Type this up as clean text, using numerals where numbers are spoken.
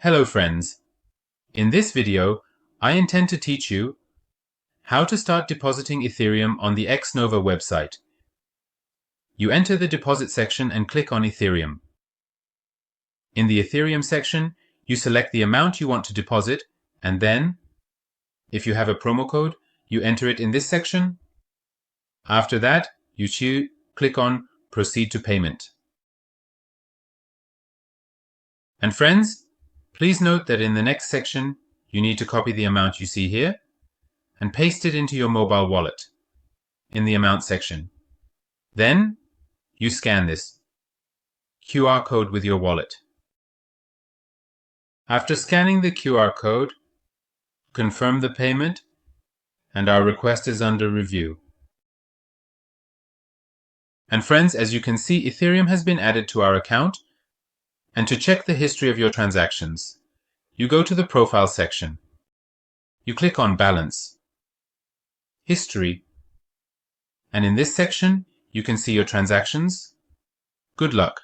Hello friends. In this video, I intend to teach you how to start depositing Ethereum on the Exnova website. You enter the deposit section and click on Ethereum. In the Ethereum section, you select the amount you want to deposit, and then, if you have a promo code, you enter it in this section. After that, you click on Proceed to Payment. And friends, please note that in the next section, you need to copy the amount you see here and paste it into your mobile wallet in the amount section. Then, you scan this QR code with your wallet. After scanning the QR code, confirm the payment, and our request is under review. And friends, as you can see, Ethereum has been added to our account. And to check the history of your transactions, you go to the Profile section. You click on Balance, History, and in this section, you can see your transactions. Good luck!